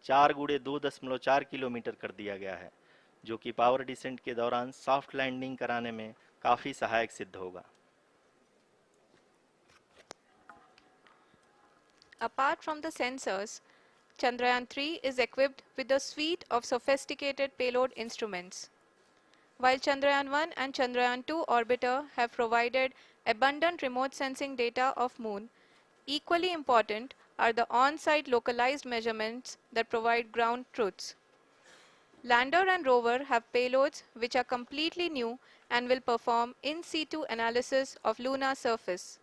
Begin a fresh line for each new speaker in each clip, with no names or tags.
4 × 2.4 kilometre कर दिया गया है, जो कि पावर डिसेंट के दौरान सॉफ्ट लैंडिंग कराने में काफ़ी सहायक सिद्ध होगा।
Apart from the sensors, Chandrayaan-3 is equipped with a suite of sophisticated payload instruments. While Chandrayaan-1 and Chandrayaan-2 orbiter have provided abundant remote sensing data of Moon, equally important are the on-site localized measurements that provide ground truths. Lander and rover have payloads which are completely new and will perform in situ analysis of lunar surface.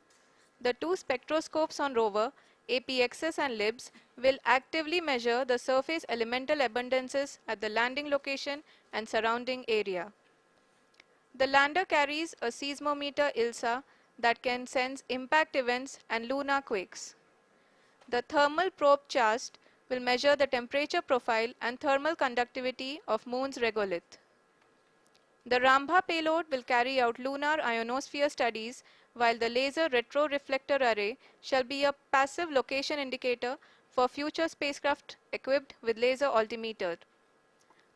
The two spectroscopes on rover, APXS and LIBS, will actively measure the surface elemental abundances at the landing location and surrounding area. The lander carries a seismometer ILSA that can sense impact events and lunar quakes. The thermal probe CHAST will measure the temperature profile and thermal conductivity of Moon's regolith. The Rambha payload will carry out lunar ionosphere studies, while the laser retroreflector array shall be a passive location indicator for future spacecraft equipped with laser altimeter.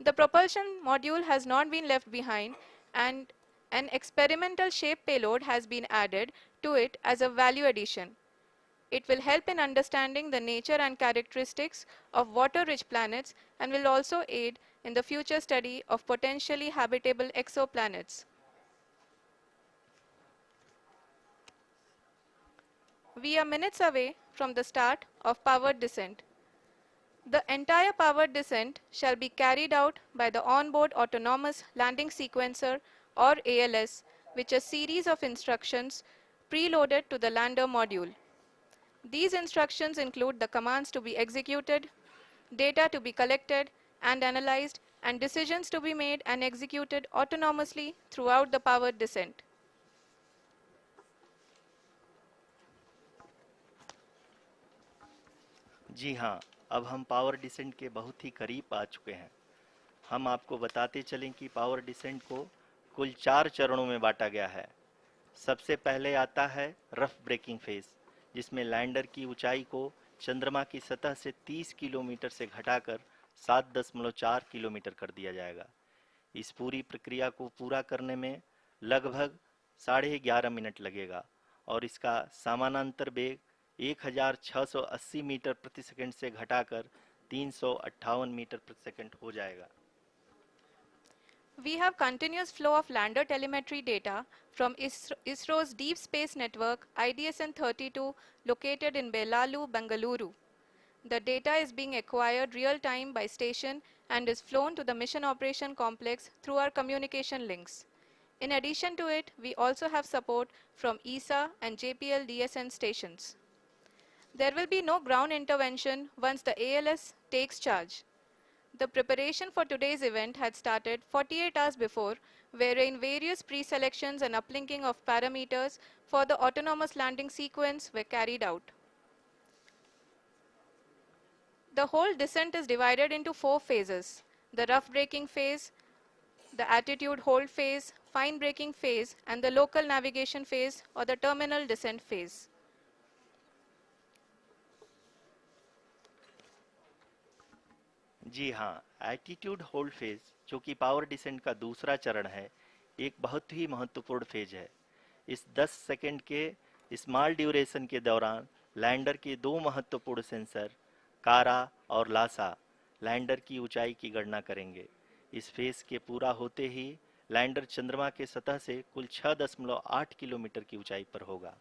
The propulsion module has not been left behind, and an experimental shape payload has been added to it as a value addition. It will help in understanding the nature and characteristics of water-rich planets and will also aid in the future study of potentially habitable exoplanets. We are minutes away from the start of powered descent. The entire powered descent shall be carried out by the onboard autonomous landing sequencer, or ALS, which is a series of instructions preloaded to the lander module. These instructions include the commands to be executed, data to be collected and analyzed, and decisions to be made and executed autonomously throughout the powered descent.
जी हाँ, अब हम power descent के बहुत ही करीब आ चुके हैं। हम आपको बताते चलें कि पावर डिसेंट को कुल 4 चरणों में बांटा गया है। सबसे पहले आता है रफ ब्रेकिंग फेज, जिसमें लैंडर की ऊंचाई को चंद्रमा की सतह से 30 किलोमीटर से घटाकर 7.4 किलोमीटर कर दिया जाएगा। इस पूरी प्रक्रिया को पूरा करने में लगभग 11.5 मिनट लगेगा और इसका समानांतर वेग 1680 मीटर प्रति सेकंड से घटाकर 358 मीटर प्रति सेकंड हो जाएगा।
We have continuous flow of lander telemetry data from ISRO's Deep Space Network IDSN-32 located in Belalu, Bengaluru. The data is being acquired real-time by station and is flown to the Mission Operation Complex through our communication links. In addition to it, we also have support from ESA and JPL DSN stations. There will be no ground intervention once the ALS takes charge. The preparation for today's event had started 48 hours before, wherein various pre-selections and uplinking of parameters for the autonomous landing sequence were carried out. The whole descent is divided into 4 phases: the rough braking phase, the attitude hold phase, fine braking phase, and the local navigation phase or the terminal descent phase.
जी हाँ, attitude hold phase, जो कि power descent का दूसरा चरण है, एक बहुत ही महत्वपूर्ण फेज है। इस 10 सेकंड के स्मॉल ड्यूरेशन के दौरान लैंडर के 2 महत्वपूर्ण सेंसर कारा और लासा लैंडर की ऊंचाई की गणना करेंगे। इस फेज के पूरा होते ही लैंडर चंद्रमा के सतह से कुल 6.8 किलोमीटर की ऊंचाई पर होगा।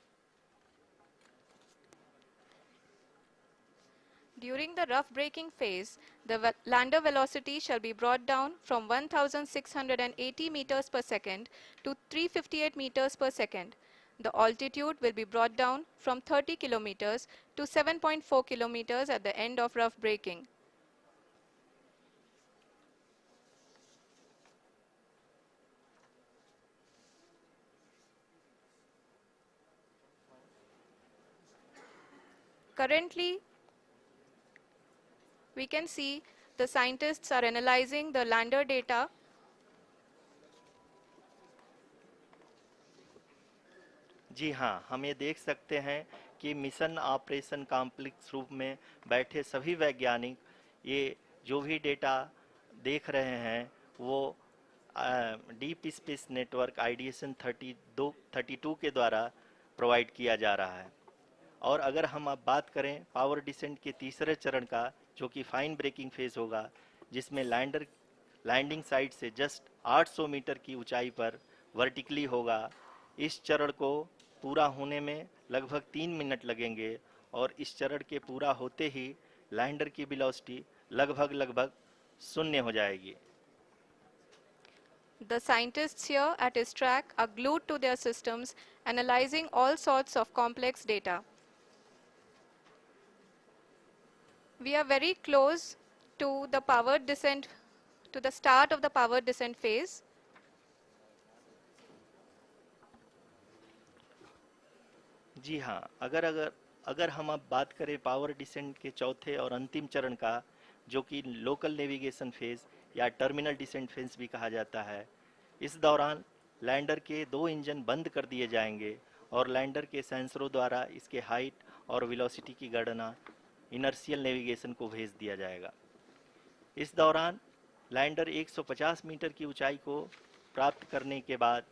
During the rough braking phase, the lander velocity shall be brought down from 1680 meters per second to 358 meters per second. The altitude will be brought down from 30 kilometers to 7.4 kilometers at the end of rough braking. Currently, we can see the scientists are analyzing the lander data.
जी हाँ, हम ये देख सकते हैं कि mission operation complex रूप में बैठे सभी वैज्ञानिक ये जो भी डेटा देख रहे हैं वो डीप स्पेस नेटवर्क आईडीएसन 32 के द्वारा प्रोवाइड किया जा रहा है। और अगर हम अब बात करें पावर डिसेंट के तीसरे चरण का, जो कि फाइन ब्रेकिंग फेज होगा, जिसमें लैंडिंग साइट से जस्ट 800 मीटर की ऊंचाई पर वर्टिकली होगा। इस चरण को पूरा होने में लगभग 3 मिनट लगेंगे और इस चरण के पूरा होते ही लैंडर की वेलोसिटी लगभग शून्य हो जाएगी।
The scientists here at ISTRAC are glued to their systems, analyzing all sorts of complex data. We are very close to the power descent, to the start of the power descent phase.
जी हाँ, अगर हम अब बात करें power descent के चौथे और अंतिम चरण का, जो कि लोकल नेविगेशन फेज या टर्मिनल डिसेंट फेज भी कहा जाता है, इस दौरान लैंडर के 2 इंजन बंद कर दिए जाएंगे और लैंडर के सेंसरों द्वारा इसके हाइट और वेलोसिटी की गणना इनर्शियल नेविगेशन को भेज दिया जाएगा। इस दौरान लैंडर 150 मीटर की ऊंचाई को प्राप्त करने के बाद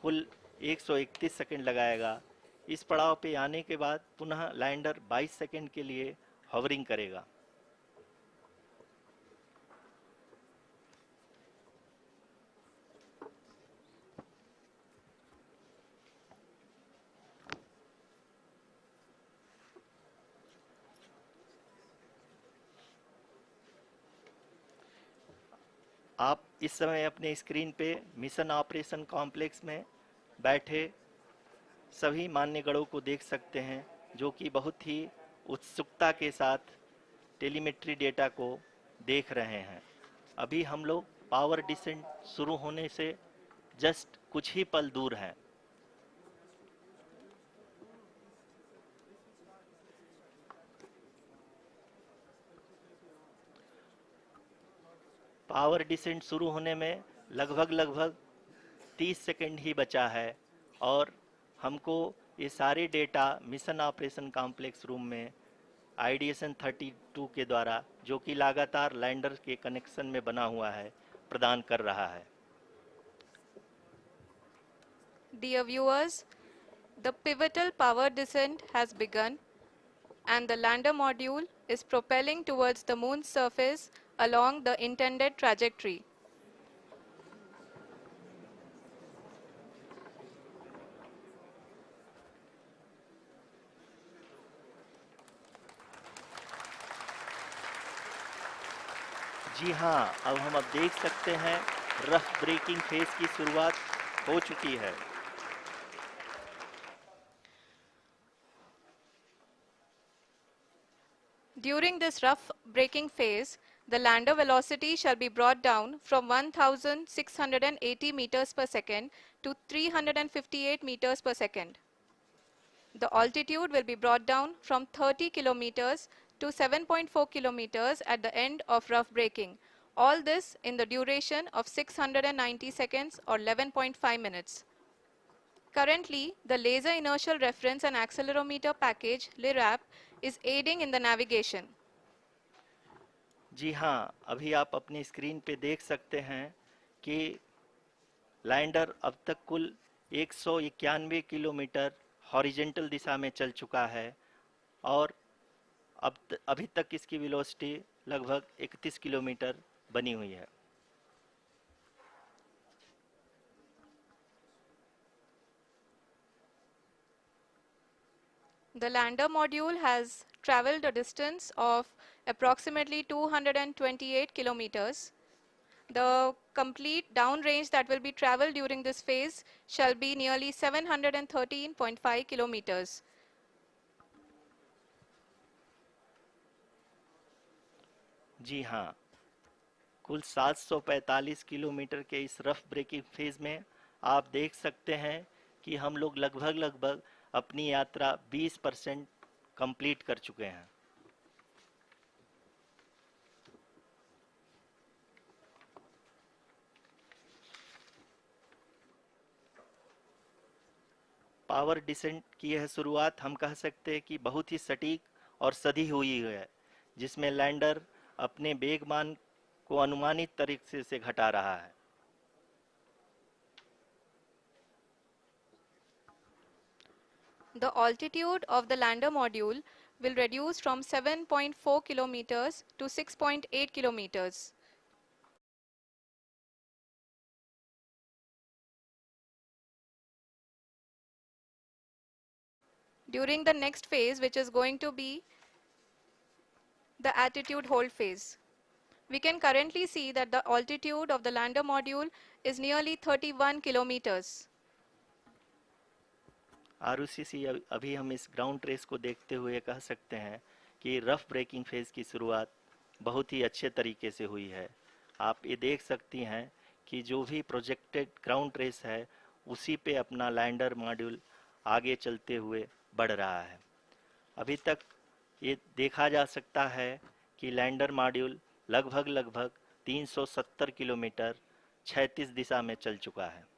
कुल 131 सेकंड लगाएगा। इस पड़ाव पे आने के बाद पुनः लैंडर 22 सेकंड के लिए हॉवरिंग करेगा। आप इस समय अपने स्क्रीन पे मिशन ऑपरेशन कॉम्प्लेक्स में बैठे सभी मान्यगणों को देख सकते हैं, जो कि बहुत ही उत्सुकता के साथ टेलीमेट्री डेटा को देख रहे हैं। अभी हम लोग पावर डिसेंट शुरू होने से जस्ट कुछ ही पल दूर हैं। पावर डिसेंट शुरू होने में लगभग 30 सेकंड ही बचा है और हमको ये सारे data mission operation complex room में आईडीएसन 32 के द्वारा, जो कि लगातार लैंडर के कनेक्शन में बना हुआ है, प्रदान कर रहा है।
Dear viewers, the pivotal power descent has begun and the lander module is propelling towards the moon's surface along the intended trajectory.
जी हाँ, अब देख सकते हैं रफ ब्रेकिंग फेज की शुरुआत हो चुकी है।
During this rough braking phase, the lander velocity shall be brought down from 1680 meters per second to 358 meters per second. The altitude will be brought down from 30 kilometers to 7.4 kilometers at the end of rough braking. All this in the duration of 690 seconds or 11.5 minutes. Currently, the Laser Inertial Reference and Accelerometer package (LIRAP) is aiding in the navigation.
जी हाँ, अभी आप अपनी screen पे देख सकते हैं कि lander अब तक कुल 191 किलोमीटर हॉरिजेंटल दिशा में चल चुका है और अभी तक इसकी वेलोसिटी लगभग 31 किलोमीटर बनी हुई है।
The lander module has traveled a distance of approximately 228 kilometers. The complete downrange that will be traveled during this phase shall be nearly 713.5 kilometers.
जी हाँ, कुल 745 किलोमीटर के इस रफ ब्रेकिंग फेज में आप देख सकते हैं कि हम लोग लगभग अपनी यात्रा 20% कंप्लीट कर चुके हैं। पावर डिसेंट की यह शुरुआत हम कह सकते हैं कि बहुत ही सटीक और सधी हुई है, जिसमें लैंडर अपने वेगमान को अनुमानित तरीके से घटा रहा है।
The altitude of the lander module will reduce from 7.4 kilometers to 6.8 kilometers. During the next phase, which is going to be the attitude hold phase. We can currently see that the altitude of the lander module is nearly 31 kilometers.
Arushi, अभी हम इस ground trace को देखते हुए कह सकते हैं कि रफ ब्रेकिंग फेज की शुरुआत बहुत ही अच्छे तरीके से हुई है। आप ये देख सकती हैं कि जो भी प्रोजेक्टेड ग्राउंड ट्रेस है उसी पे अपना लैंडर मॉड्यूल आगे चलते हुए बढ़ रहा है। अभी तक ये देखा जा सकता है कि लैंडर मॉड्यूल लगभग 370 किलोमीटर क्षैतिज दिशा में चल चुका है।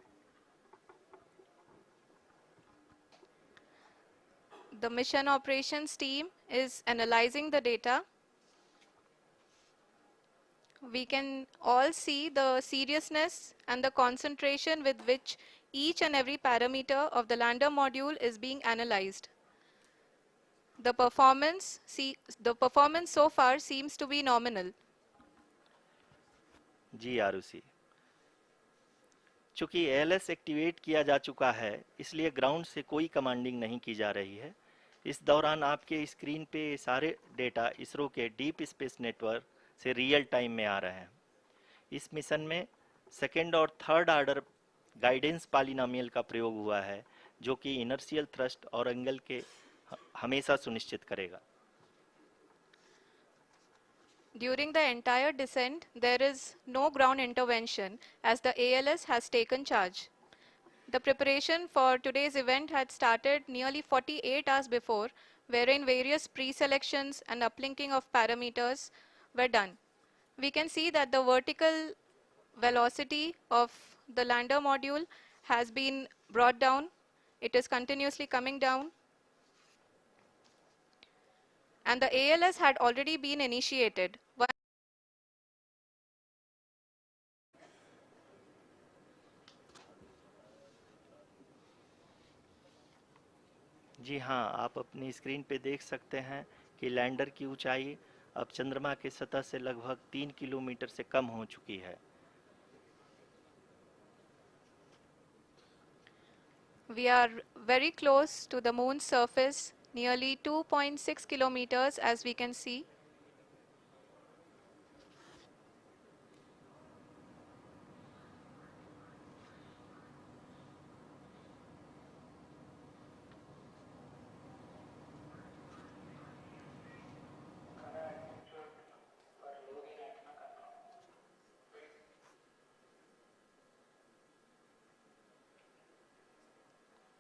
The mission operations team is analyzing the data. We can all see the seriousness and the concentration with which each and every parameter of the lander module is being analyzed. The performance so far seems to be nominal.
जी आरुषि, चूंकि ALS activate किया जा चुका है इसलिए ground से कोई commanding नहीं की जा रही है। इस दौरान आपके स्क्रीन पे ये सारे डेटा इसरो के डीप स्पेस नेटवर्क से रियल टाइम में आ रहे हैं। इस मिशन में सेकेंड और थर्ड ऑर्डर गाइडेंस पॉलिनोमियल का प्रयोग हुआ है जो कि इनर्शियल थ्रस्ट और एंगल के हमेशा सुनिश्चित करेगा।
During the entire descent, there is no ground intervention as the ALS has taken charge. The preparation for today's event had started nearly 48 hours before, wherein various pre-selections and uplinking of parameters were done. We can see that the vertical velocity of the lander module has been brought down. It is continuously coming down. And the ALS had already been initiated.
जी हाँ, आप अपनी screen पे देख सकते हैं कि lander की ऊंचाई अब चंद्रमा की सतह से लगभग 3 किलोमीटर से कम हो चुकी है।
We are very close to the moon's surface, nearly 2.6 kilometers as we can see.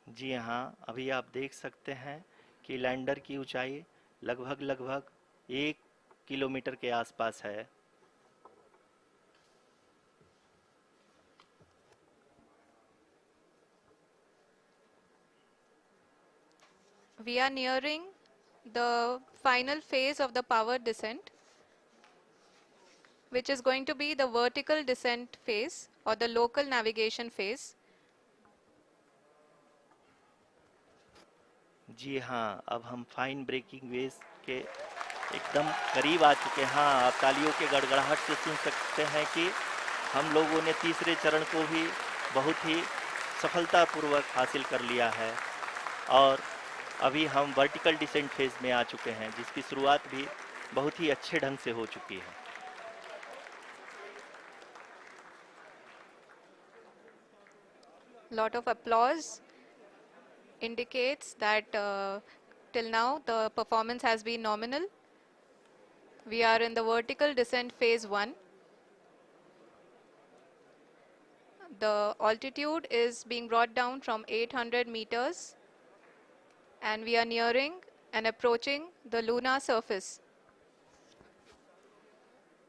जी हाँ, अभी आप देख सकते हैं कि लैंडर की ऊंचाई लगभग 1 किलोमीटर के आसपास है।
We are nearing the final phase of the power descent, which is going to be the vertical descent phase or the local navigation phase.
जी हाँ, अब हम फाइन ब्रेकिंग वेव के एकदम करीब आ चुके हैं। हाँ, आप तालियों के गड़गड़ाहट से सुन सकते हैं कि हम लोगों ने तीसरे चरण को भी बहुत ही सफलतापूर्वक हासिल कर लिया है और अभी हम वर्टिकल डिसेंट फेज में आ चुके हैं जिसकी शुरुआत भी बहुत ही अच्छे ढंग से हो चुकी है।
Lot of applause indicates that till now the performance has been nominal. We are in the vertical descent phase 1. The altitude is being brought down from 800 meters and we are nearing and approaching the lunar surface.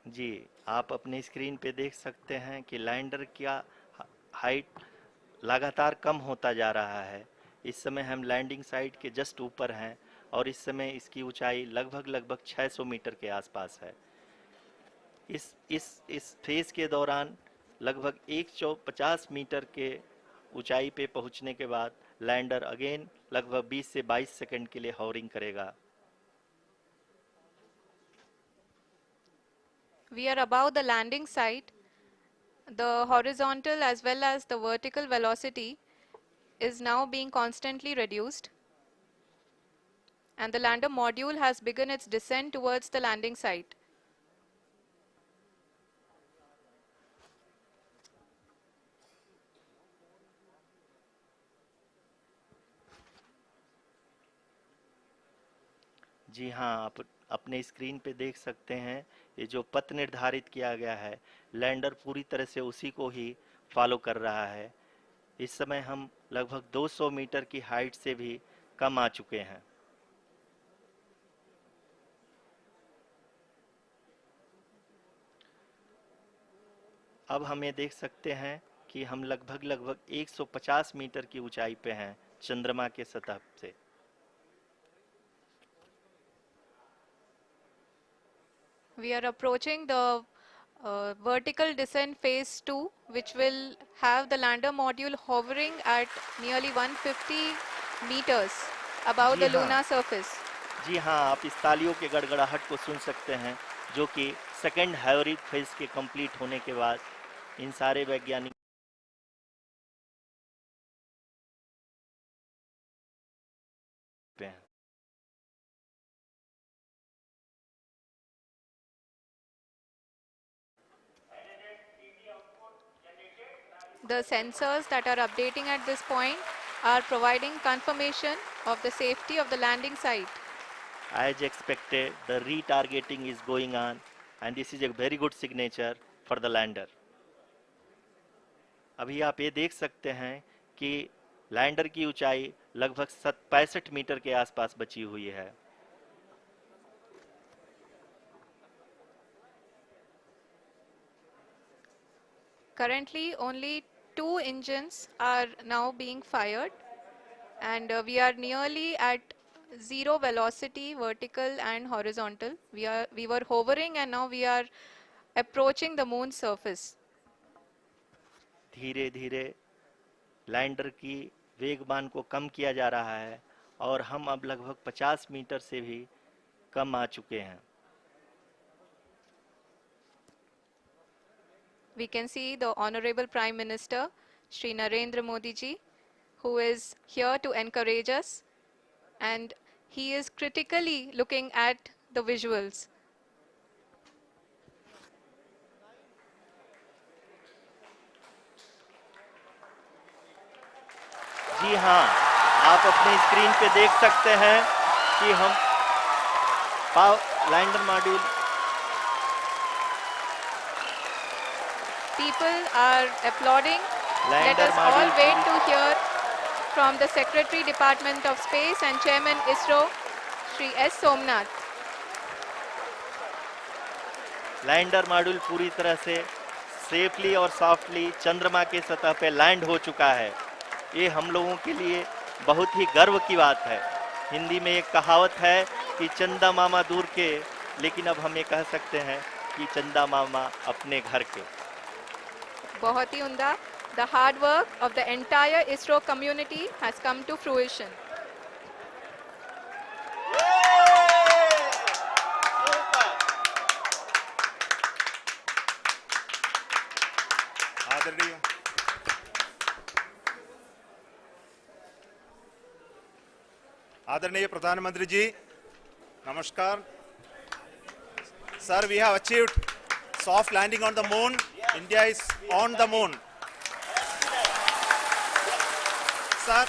जी, आप अपनी screen पे देख सकते हैं कि lander का height लगातार कम होता जा रहा है। इस समय हम लैंडिंग साइट के जस्ट ऊपर हैं और इस समय इसकी ऊंचाई लगभग 600 मीटर के आसपास है। इस फेज के दौरान लगभग 150 मीटर के ऊंचाई पे पहुंचने के बाद लैंडर अगेन लगभग 20 से 22 सेकंड के लिए हॉवरिंग करेगा।
We are above the landing site. The horizontal as well as the vertical velocity is now being constantly reduced, and the lander module has begun its descent towards the landing site.
जी हाँ, आप अपने screen पे देख सकते हैं ये जो पथ निर्धारित किया गया है, लैंडर पूरी तरह से उसी को ही फॉलो कर रहा है। इस समय हम लगभग 200 मीटर की हाइट से भी कम आ चुके हैं। अब हम ये देख सकते हैं कि हम लगभग 150 मीटर की ऊंचाई पे हैं चंद्रमा के सतह से।
We are approaching the vertical descent phase 2, which will have the lander module hovering at nearly 150 meters above
ji
the
हाँ,
lunar surface.
जी हाँ, आप इस तालियों के गड़गड़ाहट को सुन सकते हैं, जो कि सेकंड हैवरिक फेज के कंप्लीट होने के बाद इन सारे वैज्ञानिक पे हैं।
The sensors that are updating at this point are providing confirmation of the safety of the landing site.
As expected, the retargeting is going on, and this is a very good signature for the lander. अभी आप ये देख सकते हैं कि lander की ऊंचाई लगभग 65 मीटर के आसपास बची हुई है।
Currently, only 2 engines are now being fired, and we are nearly at zero velocity, vertical and horizontal. We were hovering, and now we are approaching the moon's surface.
धीरे धीरे लैंडर की वेगमान को कम किया जा रहा है और हम अब लगभग 50 मीटर से भी कम आ चुके हैं।
We can see the Honorable Prime Minister, Shri Narendra Modi ji, who is here to encourage us, and he is critically looking at the visuals.
जी हाँ, आप अपने स्क्रीन पे देख सकते हैं कि हम lander module
People are applauding. Let
lander
us all
module
wait to hear from the Secretary Department of Space and Chairman ISRO, Shri S. Somnath.
Lander module पूरी तरह से सेफली और सॉफ्टली चंद्रमा के सतह पे लैंड हो चुका है। ये हम लोगों के लिए बहुत ही गर्व की बात है। हिंदी में एक कहावत है कि चंदा मामा दूर के, लेकिन अब हम ये कह सकते हैं कि चंदा मामा अपने घर के।
बहुत ही उम्दा. The hard work of the entire ISRO community has come to fruition.
आदरणीय प्रधानमंत्री जी, नमस्कार. Sir, we have achieved soft landing on the moon. India is on the moon. Sir,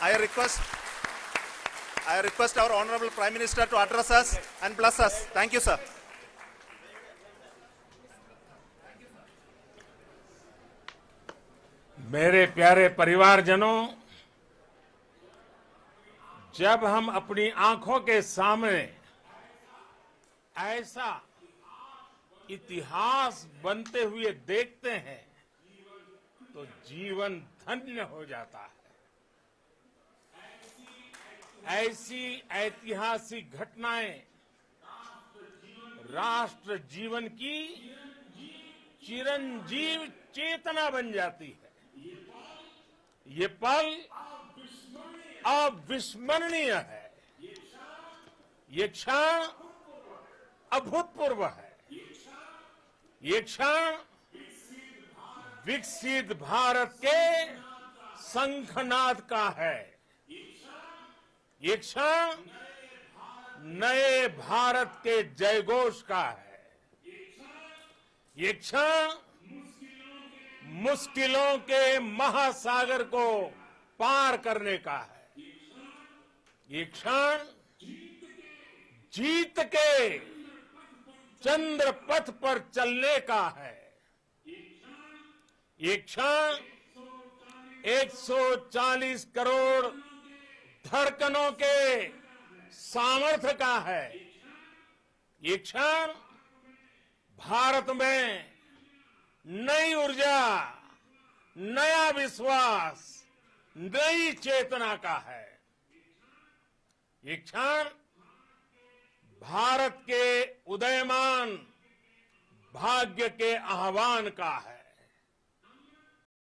I request our Honorable Prime Minister to address us and bless us. Thank you, sir.
मेरे प्यारे परिवारजनों, जब हम अपनी आंखों के सामने ऐसा इतिहास बनते हुए देखते हैं तो जीवन धन्य हो जाता है। ऐसी ऐतिहासिक घटनाएं राष्ट्र जीवन की चिरंजीव चेतना बन जाती है। ये पल अविस्मरणीय है। ये क्षण अभूतपूर्व है। ये क्षण विकसित भारत के शंखनाद का है। ये क्षण नए भारत के जयघोष का है। ये क्षण मुश्किलों के महासागर को पार करने का है। ये क्षण जीत के चंद्र पथ पर चलने का है। ये क्षण 140 करोड़ धड़कनों के सामर्थ्य का है। ये क्षण भारत में नई ऊर्जा, नया विश्वास, नई चेतना का है। ये क्षण भारत के उदयमान भाग्य के आह्वान का है।